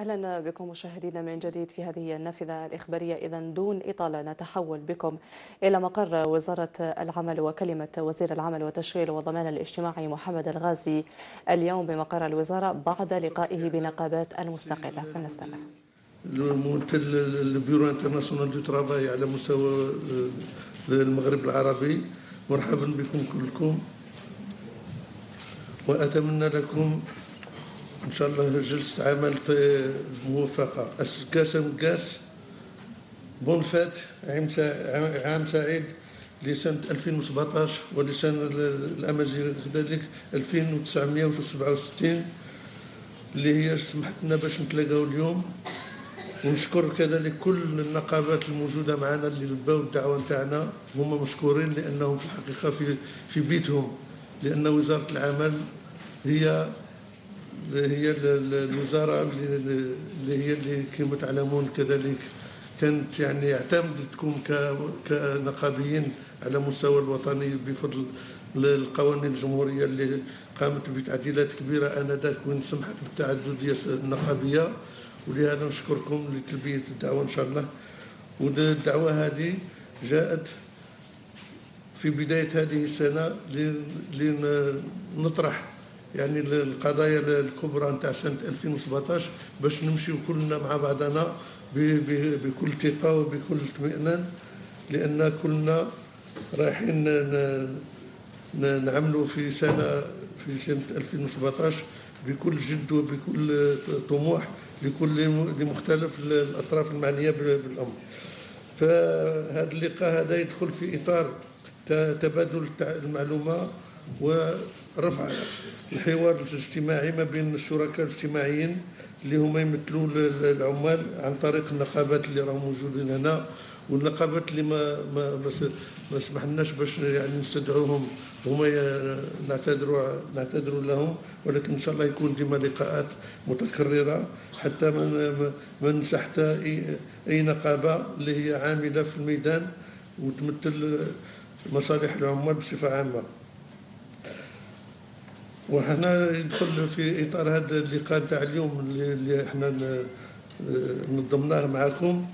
أهلا بكم مشاهدينا من جديد في هذه النافذة الإخبارية. إذا دون إطالة نتحول بكم إلى مقر وزارة العمل وكلمة وزير العمل والتشغيل والضمان الاجتماعي محمد الغازي اليوم بمقر الوزارة بعد لقائه بنقابات المستقلة، فلنستمع. الممثل البيرو انترناسيونال دو ترافاي على مستوى المغرب العربي، مرحبا بكم كلكم، وأتمنى لكم إن شاء الله جلسة عمل موفقة. كاس بون فات، عام سعيد لسنة 2017 ولسنة الأمازيغ كذلك 2967 اللي هي سمحت لنا باش نتلاقاو اليوم. ونشكر كذلك كل النقابات الموجودة معنا اللي لباو الدعوة نتاعنا، هما مشكورين لأنهم في الحقيقة في بيتهم، لأن وزارة العمل هي الوزارة اللي كما تعلمون كذلك كانت يعني اعتمدتكم كنقابيين على مستوى الوطني بفضل القوانين الجمهورية اللي قامت بتعديلات كبيرة آنذاك وين سمحت بالتعددية النقابية، ولهذا نشكركم لتلبية الدعوة إن شاء الله. والدعوة هذه جاءت في بداية هذه السنة لنطرح يعني القضايا الكبرى نتاع سنة 2017 باش نمشيو كلنا مع بعضنا بكل ثقة وبكل اطمئنان، لأن كلنا رايحين نعملوا في سنة 2017 بكل جد وبكل طموح لمختلف الأطراف المعنية بالأمر. فهذا اللقاء هذا يدخل في إطار تبادل المعلومة ورفع الحوار الاجتماعي ما بين الشركاء الاجتماعيين اللي هما يمثلوا العمال عن طريق النقابات اللي راهم موجودين هنا، والنقابات اللي ما سمحناش باش يعني نستدعوهم هما نعتذروا لهم، ولكن ان شاء الله يكون ديما لقاءات متكرره حتى ما ننسى حتى اي نقابه اللي هي عامله في الميدان وتمثل مصالح العمال بصفه عامه. وحنا يدخل في اطار هذا اللقاء تاع اليوم اللي احنا نظمناه معكم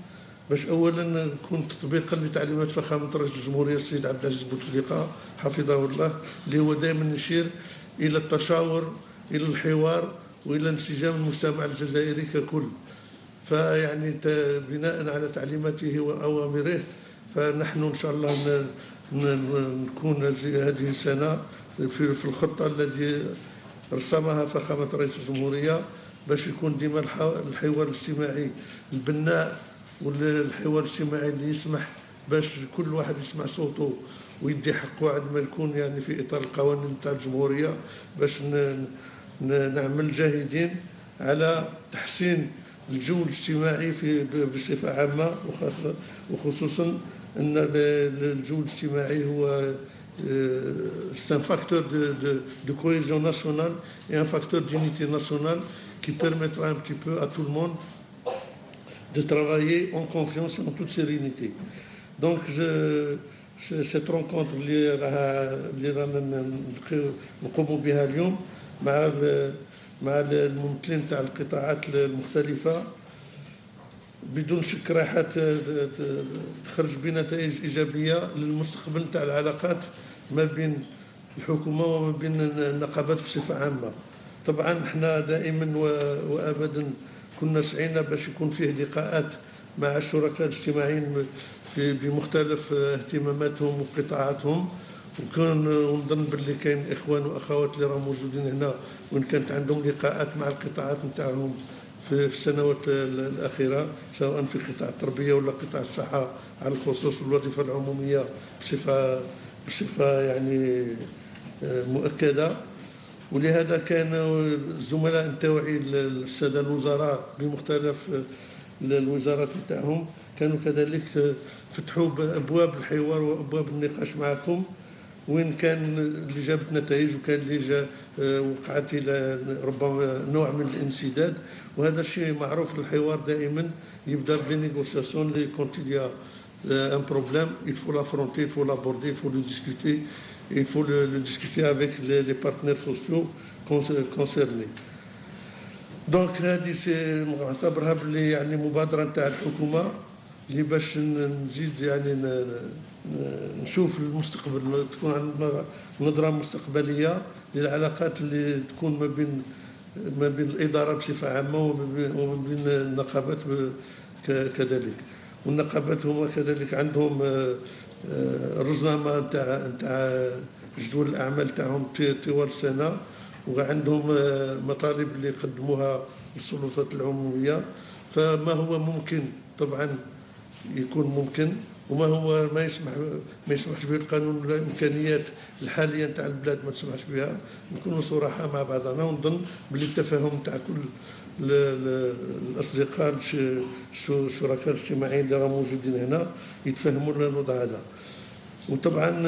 باش اولا نكون تطبيقا لتعليمات فخامه رئيس الجمهوريه السيد عبد العزيز بوتفليقه حفظه الله، اللي هو دائما يشير الى التشاور، الى الحوار، والى انسجام المجتمع الجزائري ككل. فيعني بناء على تعليماته واوامره فنحن ان شاء الله نكون هذه السنه في الخطه التي رسمها فخامه رئيس الجمهوريه باش يكون ديما الحوار الاجتماعي البناء، والحوار الاجتماعي اللي يسمح باش كل واحد يسمع صوته ويدي حقه عندما يكون يعني في اطار القوانين تاع الجمهوريه، باش نعمل جاهدين على تحسين الجو الاجتماعي بصفه عامه، وخصوصا ان الجو الاجتماعي هو c'est un facteur de cohésion nationale et un facteur d'unité nationale qui permettra un petit peu à tout le monde de travailler en confiance et en toute sérénité. Donc cette rencontre اللي رانا نقوموا بها اليوم مع الممثلين تاع القطاعات المختلفة بدون شك راح تخرج بنتائج إيجابية للمستقبل تاع العلاقات ما بين الحكومة وما بين النقابات بصفة عامة. طبعا احنا دائما وابدا كنا سعينا باش يكون فيه لقاءات مع الشركاء الاجتماعيين بمختلف اهتماماتهم وقطاعاتهم، ونظن باللي كاين اخوان واخوات اللي راهم موجودين هنا وان كانت عندهم لقاءات مع القطاعات نتاعهم في السنوات الأخيرة، سواء في قطاع التربية ولا قطاع الصحة على الخصوص والوظيفة العمومية بصفة يعني مؤكدة. ولهذا كان الزملاء نتاوعي السادة الوزراء بمختلف الوزارات نتاعهم كانوا كذلك فتحوا أبواب الحوار وأبواب النقاش معكم، وين كان اللي جابت نتائج وكان اللي وقعت الى ربما نوع من الانسداد، وهذا الشيء معروف. الحوار دائما يبدا بلي نيغوسياسيون لي كونت il y a un problème, il faut l'affronter, il faut l'aborder, il faut le discuter, il faut le discuter avec les partenaires sociaux concernés. دونك هذه نعتبرها باللي يعني مبادره نتاع الحكومه اللي باش نزيد يعني نشوف المستقبل، تكون عندنا نظره مستقبليه للعلاقات اللي تكون ما بين الاداره بصفه عامه وما بين النقابات كذلك. والنقابات هما كذلك عندهم الرزنامه نتاع جدول الاعمال تاعهم طوال السنه، وعندهم مطالب اللي يقدموها للسلطات العموميه. فما هو ممكن طبعا يكون ممكن، وما هو ما يسمحش به القانون ولا الامكانيات الحاليه نتاع البلاد ما تسمحش بها. نكونوا صراحه مع بعضنا، ونظن باللي التفاهم نتاع كل الاصدقاء الشركاء الاجتماعيين اللي راهم موجودين هنا يتفهموا الوضع هذا. وطبعا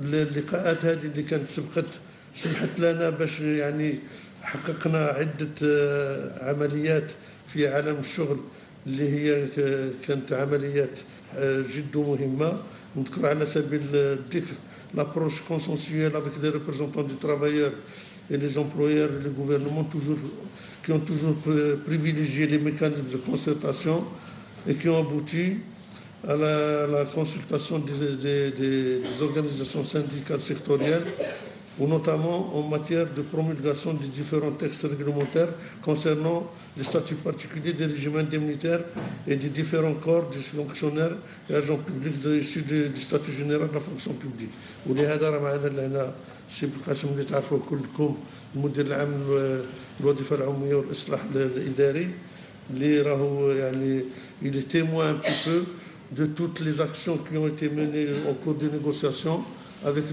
اللقاءات هذه اللي كانت سمحت لنا باش يعني حققنا عده عمليات في عالم الشغل اللي هي كانت عمليات جد مهمه. نذكر على سبيل الذكر l'approche consensuelle avec les représentants des travailleurs et les employeurs et les gouvernements qui ont toujours privilégié les mécanismes de concertation et qui ont abouti à la consultation des organisations syndicales sectorielles, ou notamment en matière de promulgation des différents textes réglementaires concernant les statuts particuliers des régimes indemnitaires et des différents corps des fonctionnaires et agents publics issus du statut général de la fonction publique. ولهذا راه معنا لهنا السي بالقاسم اللي تعرفوا كلكم، المدير العام للوظيفه العموميه والاصلاح الاداري، اللي راهو يعني il est témoin un petit peu de toutes les actions qui ont été menées au cours des négociations avec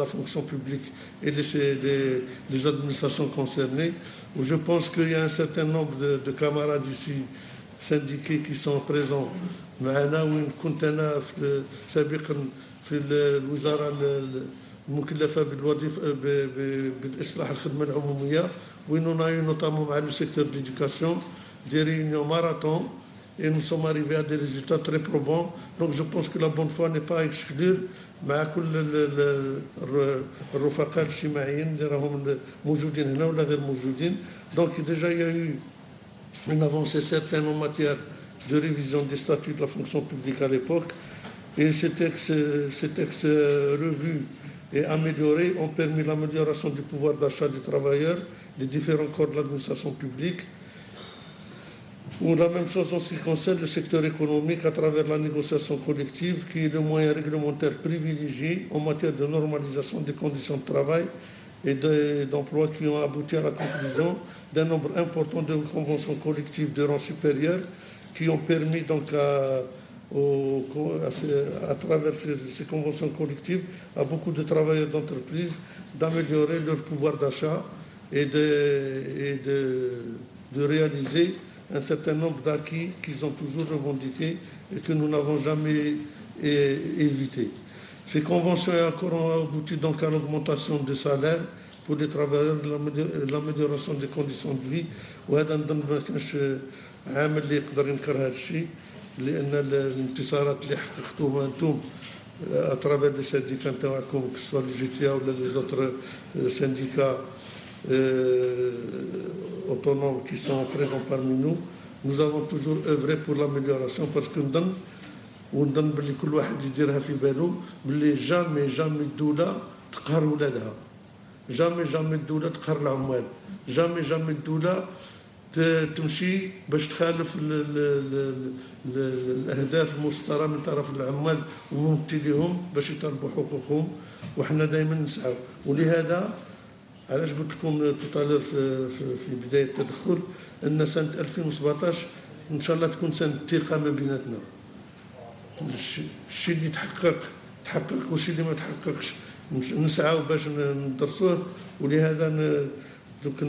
la fonction publique et les administrations concernées. Où je pense qu'il y a un certain nombre de camarades ici syndiqués qui sont présents معنا. وين كنت أنا سابقا في الوزارة المكلفة بالوظيفة بالإصلاح الخدمة العمومية، وين on a eu notamment مع le secteur de l'éducation des réunions marathon, et nous sommes arrivés à des résultats très probants. Donc je pense que la bonne foi n'est pas à exclure مع كل الرفقاء الاجتماعيين اللي راهم موجودين هنا ولا غير موجودين. Donc déjà il y a eu une avancée certaine en matière de révision des statuts de la fonction publique à l'époque, et ces textes revus et améliorés ont permis l'amélioration du pouvoir d'achat des travailleurs des différents corps de l'administration publique. Ou la même chose en ce qui concerne le secteur économique à travers la négociation collective, qui est le moyen réglementaire privilégié en matière de normalisation des conditions de travail et d'emploi, qui ont abouti à la conclusion d'un nombre important de conventions collectives de rang supérieur, qui ont permis donc à travers ces conventions collectives à beaucoup de travailleurs d'entreprise d'améliorer leur pouvoir d'achat et de réaliser un certain nombre d'acquis qu'ils ont toujours revendiqués et que nous n'avons jamais évité. Ces conventions ont abouti donc à l'augmentation des salaires pour les travailleurs, l'amélioration des conditions de vie. وهذا نظن ما كانش عامل اللي يقدر ينكر هذا الشيء، لأن الانتصارات اللي حققتوها أنتم à travers les syndicats نتاعكم que ce soit le GTA ou les autres syndicats autonomes qui sont présents parmi nous, nous avons toujours œuvré pour l'amélioration, parce que ونظن باللي كل واحد يديرها في باله باللي جامي الدولة تقهر ولادها، جامي الدولة تقهر العمال، جامي الدولة تمشي باش تخالف الاهداف المسطره من طرف العمال وممثليهم باش يطالبوا حقوقهم. وحنا دائما نسعى. ولهذا علاش قلت لكم توتالور في بدايه التدخل ان سنه 2017 ان شاء الله تكون سنه الثقه ما بيناتنا. الشيء اللي تحقق والشيء اللي ما تحققش نسعاو باش ندرسوه. ولهذا دوك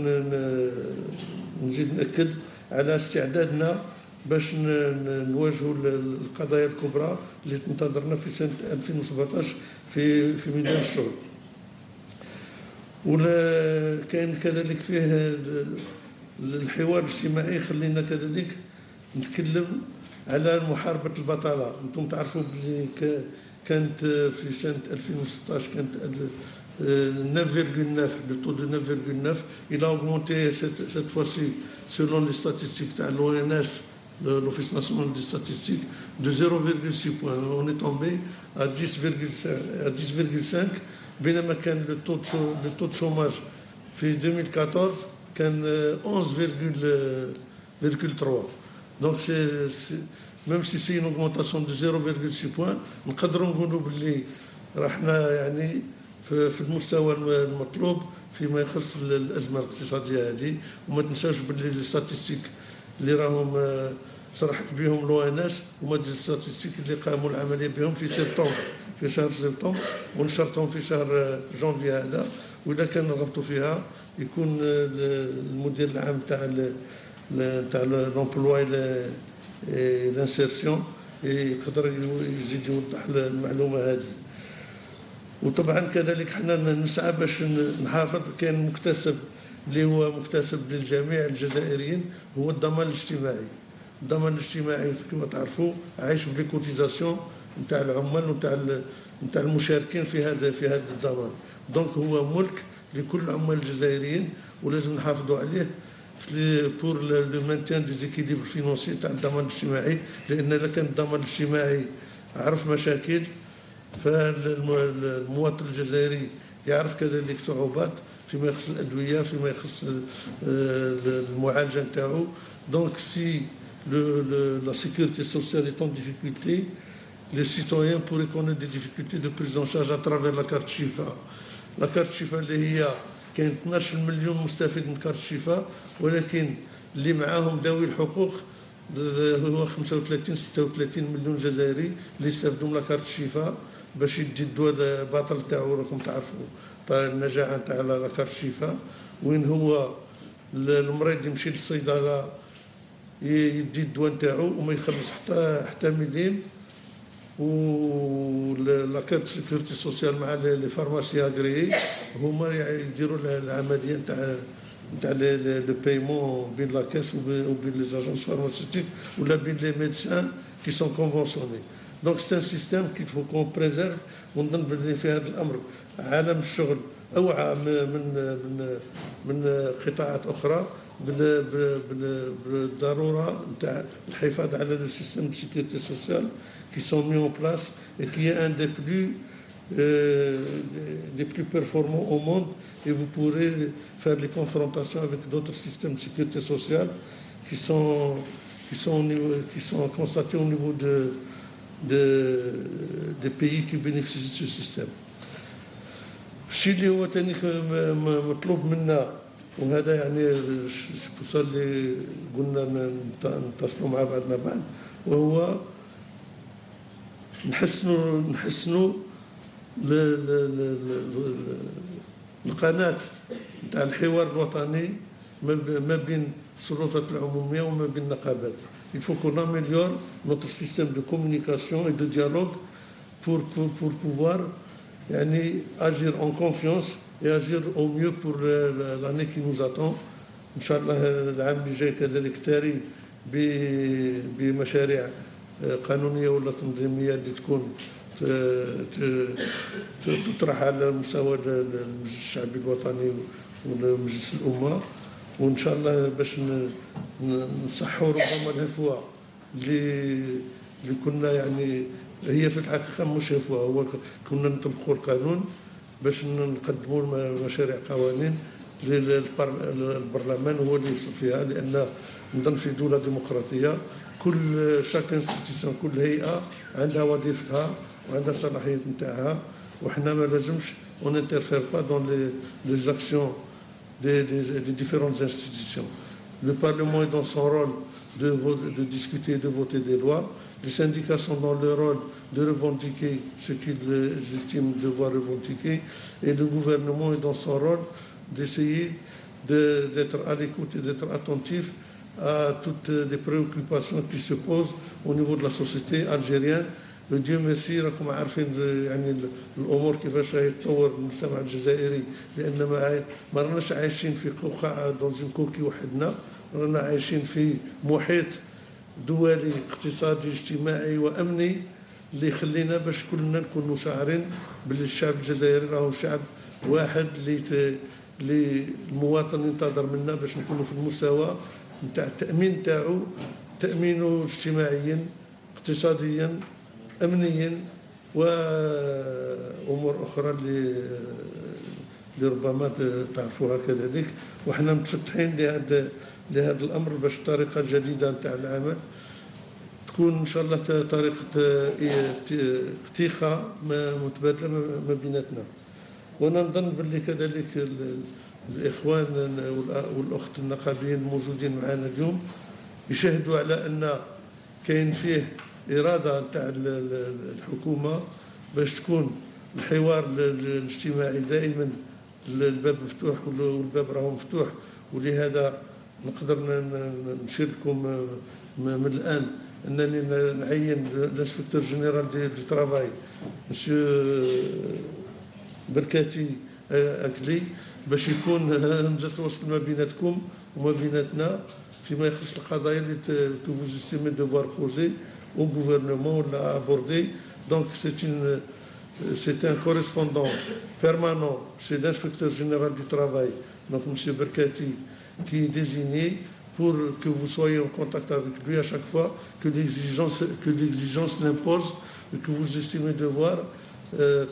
نزيد نأكد على استعدادنا باش نواجهوا القضايا الكبرى اللي تنتظرنا في سنة 2017 في ميدان الشغل. وكاين كذلك فيه الحوار الاجتماعي. خلينا كذلك نتكلم على محاربة البطالة. انتم تعرفوا بلي كانت في سنة 2016 كانت 9,9, le taux de 9,9. Il a augmenté cette fois-ci, selon les statistiques de l'ONS, l'Office national des statistiques, de 0,6 points. On est tombé à 10,5. بينما كان le taux de chômage في 2014 كان 11,3. Donc même si c'est une augmentation de 0,6 points, نقدروا نقولوا باللي راحنا يعني في المستوى المطلوب فيما يخص الازمه الاقتصاديه هذه. وما تنساوش باللي الستاتستيك اللي راهم صرحت بهم لو ان اس هما دي الستاتستيك اللي قاموا العمليه بهم في سبتمبر، في شهر سبتمبر، ونشرتهم في شهر جانفي هذا. واذا كان رغبتوا فيها يكون المدير العام تاع لومبلوا لانسيرسيون يقدر يزيد يوضح المعلومه هذه. وطبعا كذلك حنا نسعى باش نحافظ. كان مكتسب اللي هو مكتسب للجميع الجزائريين هو الضمان الاجتماعي. الضمان الاجتماعي كما تعرفوا عايش بلي كوتيزاسيون نتاع العمال ونتاع المشاركين في هذا الضمان. دونك هو ملك لكل العمال الجزائريين ولازم نحافظوا عليه بور لو مانتيان دي زيكيليبر فينونسي تاع الضمان الاجتماعي. لان اذا كان الضمان الاجتماعي عرف مشاكل فالمواطن الجزائري يعرف كذلك صعوبات فيما يخص الادويه، فيما يخص المعالجه نتاعو. دونك سي la sécurité sociale est en difficulté, les citoyens pourraient connaître des difficultés de prise en charge à travers la carte شفا. la carte شفا اللي هي كاين 12 مليون مستفيد من كارت شفا، ولكن اللي معاهم ذوي الحقوق هو 35-36 مليون جزائري اللي يستافدوا من كارت شفا باش يدي الدواء باطل تاعو. راكم تعرفوا النجاعه تاع لا كارت شفا، وين هو المريض يمشي للصيدله يدي الدواء نتاعو وما يخلص حتى مليم. و لا كارت سيكوريتي سوسيال مع لي فارماسي اغريي هما يديروا العمليه نتاع لو بايمون بين لا كاس وبين لي اجونس فارماسيتيك ولا بين لي ميدسان كي سون كونفونسيوني. دونك سي ان سيستيم كيل فو كون بريزيرف. ونظن بلي في هذا الامر عالم الشغل اوعى من قطاعات اخرى بالضروره نتاع الحفاظ على لو سيستيم دو سيكوريتي سوسيال qui sont mis en place et qui est un des plus performants au monde. Et vous pourrez faire les confrontations avec d'autres systèmes de sécurité sociale qui sont constatés au niveau des pays qui bénéficient de ce système. الشيء اللي هو تاني مطلوب منا، وهذا يعني سي اللي قلنا نتصلوا مع بعضنا بعد، وهو نحسنوا القناة نتاع الحوار الوطني ما بين السلطات العمومية وما بين النقابات. Il faut qu'on améliore notre système de communication et de dialogue pour pouvoir يعني agir en confiance et agir au mieux pour l'année qui nous attend. إن شاء الله العام اللي جاي كذلك تاري بمشاريع قانونية ولا تنظيمية اللي تكون تطرح على مستوى المجلس الشعبي الوطني ومجلس الأمة. وإن شاء الله باش نصحوا ربما الهفوة اللي كنا يعني هي في الحقيقة مش هفوة، هو كنا نطبقوا القانون باش نقدموا مشاريع قوانين للبرلمان هو اللي يفصل فيها. لأن نظن في دولة ديمقراطية كل شاك انستيتيسيون كل هيئه عندها وظيفتها وعندها صلاحيات نتاعها، وحنا ما لازمش اون انترفير با دون لي زاكسيون des différentes institutions. Le Parlement est dans son rôle de discuter et de voter des lois. Les syndicats sont dans leur rôle de revendiquer ce qu'ils estiment devoir revendiquer, et le gouvernement est dans son rôle d'essayer d'être à l'écoute et d'être attentif à toutes les préoccupations qui se posent au niveau de la société algérienne. وديو ميرسي راكم عارفين يعني الامور كيفاش راهي تطور المجتمع الجزائري، لان ما راناش عايشين في قوقعه دونزين كوكي وحدنا، رانا عايشين في محيط دولي اقتصادي اجتماعي وامني اللي يخلينا باش كلنا نكونوا شاعرين باللي الشعب الجزائري راهو شعب واحد اللي المواطن ينتظر منا باش نكونوا في المستوى نتاع التامين تاعو، تامينه اجتماعيا اقتصاديا امنيا وامور اخرى اللي ربما تعرفوها كذلك. وحنا متفتحين لهذا الامر باش طريقه جديده نتاع العمل تكون ان شاء الله طريقه ثقه متبادله ما بيناتنا. وانا نظن باللي كذلك الاخوان والاخت النقابيين الموجودين معنا اليوم يشهدوا على ان كاين فيه اراده نتاع الحكومه باش تكون الحوار الاجتماعي دائما الباب مفتوح والباب راهو مفتوح. ولهذا نقدر نشير لكم من الان انني نعين الانسبكتور جينيرال دي ترافاي مسيو بركاتي اكلي باش يكون همزه الوصل ما بيناتكم وما بيناتنا فيما يخص القضايا اللي كو فوز استيمي دوفوار بوزي او غوفرنمون ولا ابوردي. دونك c'est un correspondant permanent, c'est l'inspecteur général du travail, donc M. Berkati, qui est désigné pour que vous soyez en contact avec lui à chaque fois que l'exigence l'impose et que vous estimez devoir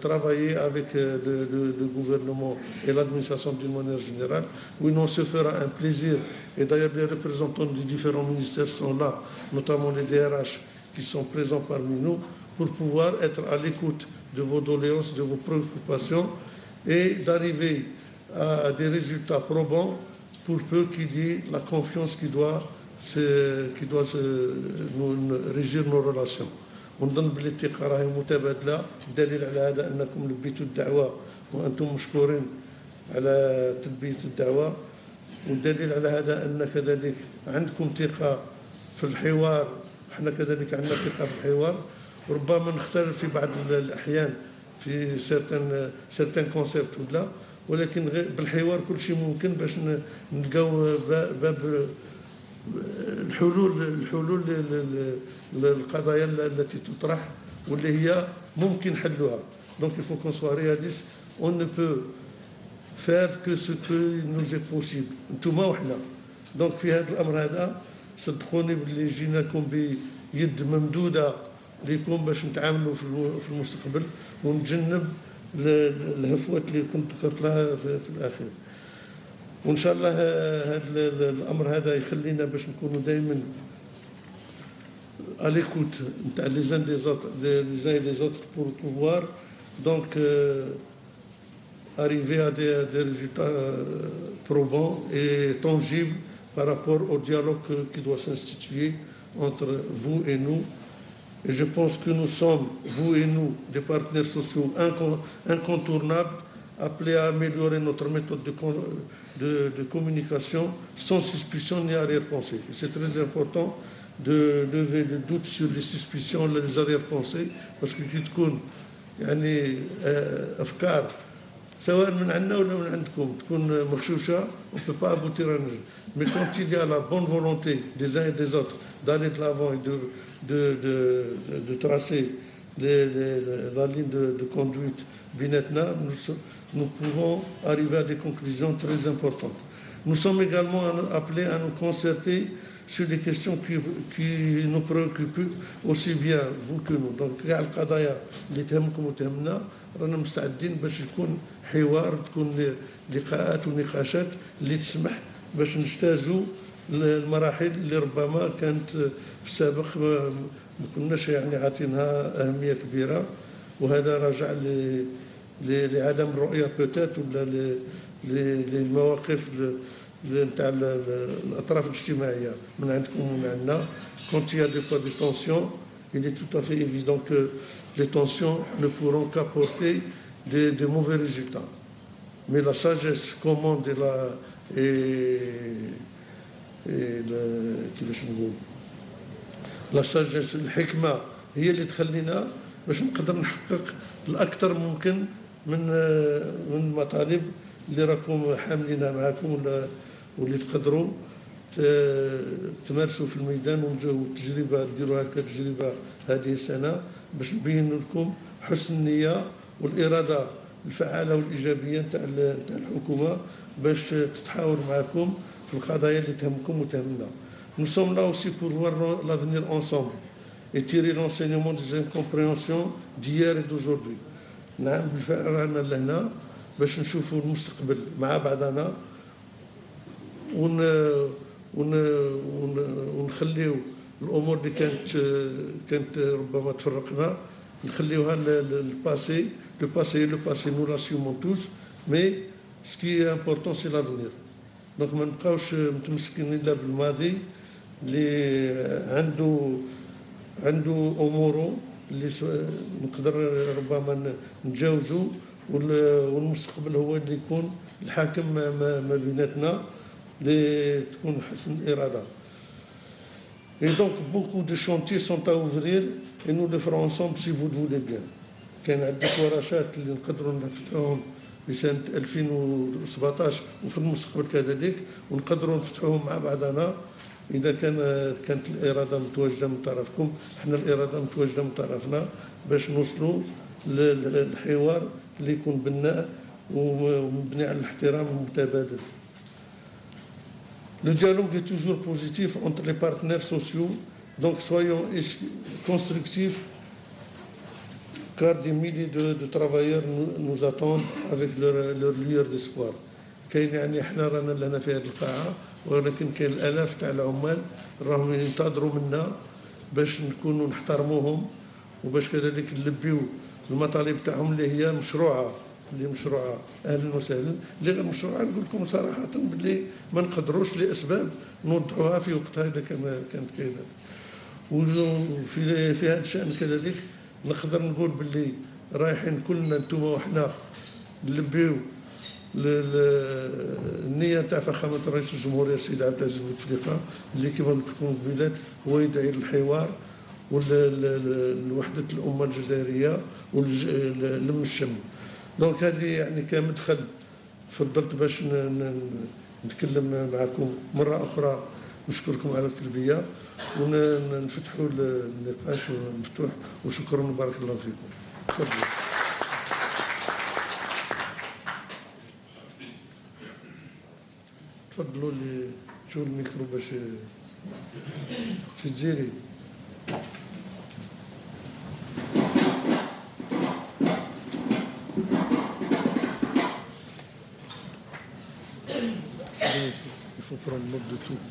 travailler avec le gouvernement et l'administration d'une manière générale. Oui, on se fera un plaisir. Et d'ailleurs, les représentants des différents ministères sont là, notamment les DRH qui sont présents parmi nous, pour pouvoir être à l'écoute de vos doléances, de vos préoccupations et d'arriver à des résultats probants pour peu qu'il y ait la confiance qui doit régir nos relations. ونظن بلي الثقه راهي متبادله. دليل على هذا انكم لبيتوا الدعوه وانتم مشكورين على تلبيه الدعوه. والدليل على هذا ان كذلك عندكم ثقه في الحوار، احنا كذلك عندنا ثقه في الحوار. ربما نختلف في بعض الاحيان في سيرتان كونسيبت ولا، ولكن بالحوار كل شيء ممكن باش نلقاو باب الحلول للقضايا التي تطرح واللي هي ممكن حلها. دونك il faut qu'on soit réaliste, on ne peut faire que ce que nous est possible انتوما وحنا. دونك في هذا الامر هذا صدقوني باللي جينا لكم بيد ممدوده لكم باش نتعاملوا في المستقبل ونتجنب الهفوات اللي كنت قلتها في الاخير. وان شاء الله هذا الامر هذا يخلينا باش نكونوا دائما à l'écoute les uns et les autres pour pouvoir donc arriver à des résultats probants et tangibles par rapport au dialogue qui doit s'instituer entre vous et nous. Et je pense que nous sommes, vous et nous, des partenaires sociaux incontournables, appelés à améliorer notre méthode de communication sans suspicion ni arrière-pensée. C'est très important de lever le doute sur les suspicions, les arrière-pensées, parce que كي تكون يعني أفكار سواء من عندنا ولا من عندكم تكون مغشوشة on ne peut pas aboutir à un jeu. Mais quand il y a la bonne volonté des uns et des autres d'aller de l'avant et de tracer la ligne de conduite بيناتنا, nous pouvons arriver à des conclusions très importantes. Nous sommes également appelés à nous concerter sur les questions qui nous préoccupent aussi bien vous que nous. Donc كاع القضايا اللي تهمكم وتهمنا رانا مستعدين باش يكون حوار, تكون لقاءات ونقاشات اللي تسمح باش نجتازوا المراحل اللي ربما كانت في السابق ما كناش يعني عاطينها أهمية كبيرة. وهذا راجع لعدم الرؤية بوتات ولا للمواقف نتاع الاطراف الاجتماعيه من عندكم ومن عندنا. Quand il y a des fois des tensions, il est tout à fait évident que les tensions ne pourront qu'apporter de mauvais résultats. Mais la sagesse commande la sagesse الحكمة هي اللي تخلينا باش نقدر نحقق الأكثر ممكن من المطالب اللي راكم حاملينها معكم واللي تقدروا تمارسوا في الميدان والتجربه ديروا هكا تجربه هذه السنه باش نبين لكم حسن النيه والاراده الفعاله والايجابيه نتاع الحكومه باش تتحاور معكم في القضايا اللي تهمكم وتهمنا. Nous sommes là aussi pour voir l'avenir ensemble et tirer l'enseignement des incompréhensions d'hier et d'aujourd'hui. نعم بالفعل رانا لهنا باش نشوفوا المستقبل مع بعضنا ونخليو الامور اللي كانت ربما تفرقنا نخليوها للباسي. لو باسي نو لاسيومون توس مي سكي امبورطون سي لافنير. دونك ما نبقاوش متمسكين الا بالماضي اللي عنده اموره اللي نقدر ربما نتجاوزوا والمستقبل هو اللي يكون الحاكم ما بيناتنا اللي تكون حسن الاراده. Et donc beaucoup de chantiers sont à ouvrir et nous le ferons ensemble si vous le voulez bien. كان عندك ورشات اللي نقدروا نفتحوهم في سنه 2017 وفي المستقبل كذلك ونقدروا نفتحوهم مع بعضنا اذا كانت الاراده متواجده من طرفكم. احنا الاراده متواجده من طرفنا باش نوصلوا للحوار اللي يكون بناء ومبني على الاحترام المتبادل. Le dialogue est toujours positif entre les partenaires sociaux, donc soyons constructifs car des milliers de travailleurs nous attendent avec leur lueur d'espoir. كاين يعني احنا رانا لنا في هذه القاعه ولكن كاين الالاف تاع العمال راهم ينتظروا منا باش نكونوا نحترموهم وباش كذلك نلبيو المطالب تاعهم اللي هي مشروعه اهلا وسهلا. اللي غير مشروعه نقول لكم صراحه باللي ما نقدروش لاسباب نوضحوها في وقتها اذا كانت كاينه. وفي هذا الشان كذلك نقدر نقول باللي رايحين كلنا انتم وحنا نلبيو النيه تاع فخامه رئيس الجمهوريه السيد عبد العزيز بوتفليقه اللي كما قلت لكم قبيلات هو يدعي للحوار ولوحده الامه الجزائريه ولم الشمل. دونك هذه يعني كمدخل فضلت باش نتكلم معكم مره اخرى. نشكركم على التلبيه ونفتحوا النقاش مفتوح وشكرا وبارك الله فيكم. تفضلوا. تفضلوا لي شو الميكرو باش تجيري. Il faut prendre note de tout.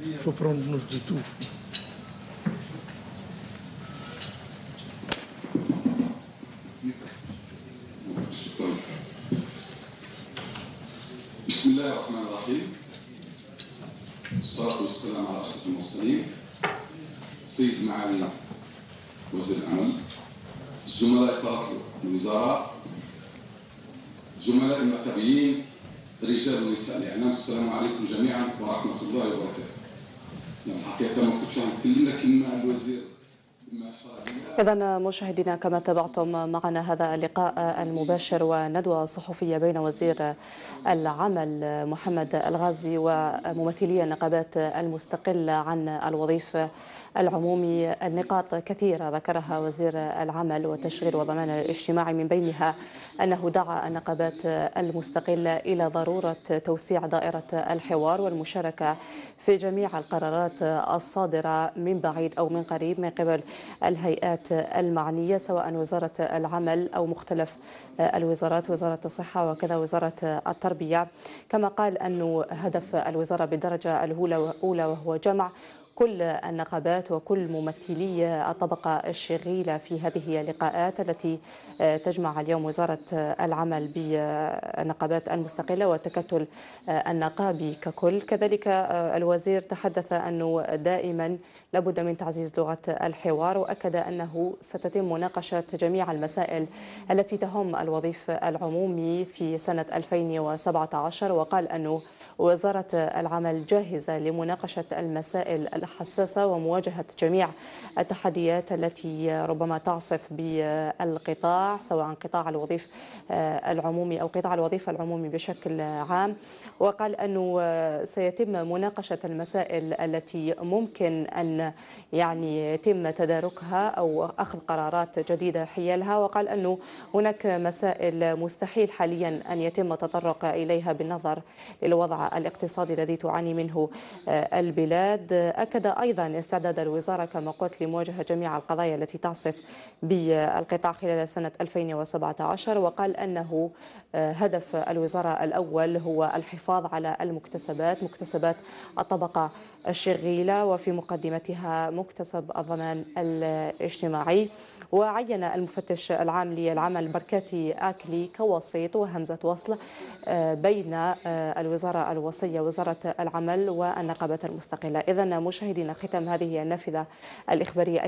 Il faut prendre note de tout. بسم الله الرحمن الرحيم. والصلاة والسلام على أشرف المرسلين سيد معالي وزير العمل، زملاء طرف الوزراء، زملاء المكتبيين، رجال ونساء الإعلام، السلام عليكم جميعا ورحمة الله وبركاته. الحقيقة ما كنتش نتكلم لكن مع الوزير إذا مشاهدينا كما تابعتم معنا هذا اللقاء المباشر وندوة صحفية بين وزير العمل محمد الغازي وممثلي النقابات المستقلة عن الوظيف العمومي. النقاط كثيرة ذكرها وزير العمل والتشغيل والضمان الاجتماعي، من بينها أنه دعا النقابات المستقلة إلى ضرورة توسيع دائرة الحوار والمشاركة في جميع القرارات الصادرة من بعيد أو من قريب من قبل الهيئات المعنية، سواء وزارة العمل أو مختلف الوزارات، وزارة الصحة وكذا وزارة التربية. كما قال أنه هدف الوزارة بالدرجة الأولى وهو جمع كل النقابات وكل ممثلي الطبقة الشغيلة في هذه اللقاءات التي تجمع اليوم وزارة العمل بالنقابات المستقلة والتكتل النقابي ككل. كذلك الوزير تحدث أنه دائما لابد من تعزيز لغة الحوار، وأكد أنه ستتم مناقشة جميع المسائل التي تهم الوظيف العمومي في سنة 2017، وقال أنه وزارة العمل جاهزة لمناقشة المسائل الحساسة ومواجهة جميع التحديات التي ربما تعصف بالقطاع، سواء قطاع الوظيفة العمومي أو قطاع الوظيفة العمومي بشكل عام. وقال أنه سيتم مناقشة المسائل التي ممكن أن يتم تداركها أو أخذ قرارات جديدة حيالها. وقال أنه هناك مسائل مستحيل حاليا أن يتم التطرق إليها بالنظر للوضع الاقتصادي الذي تعاني منه البلاد. أكد أيضا استعداد الوزارة كما قلت لمواجهة جميع القضايا التي تعصف بالقطاع خلال سنة 2017. وقال أنه هدف الوزارة الأول هو الحفاظ على مكتسبات الطبقة الشغيلة، وفي مقدمتها مكتسب الضمان الاجتماعي. وعين المفتش العام للعمل بركاتي آكلي كوسيط وهمزة وصل بين الوزارة الوصية وزارة العمل والنقابة المستقلة. إذن مشاهدينا، ختام هذه النافذة الإخبارية